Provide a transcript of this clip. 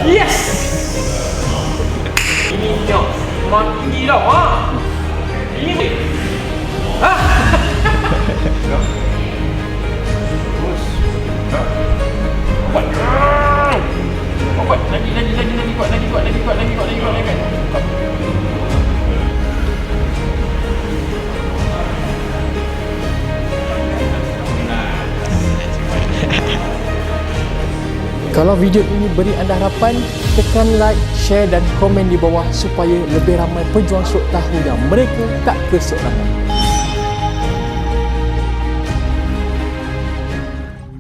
Yes. Ini tengok. Mati dah. Ha. Ini. Ha. Terus. Kuat. Kuat. Lagi kuat. Kalau video ini beri anda harapan, tekan like, share dan komen di bawah supaya lebih ramai pejuang syok tahu yang mereka tak keseorangan.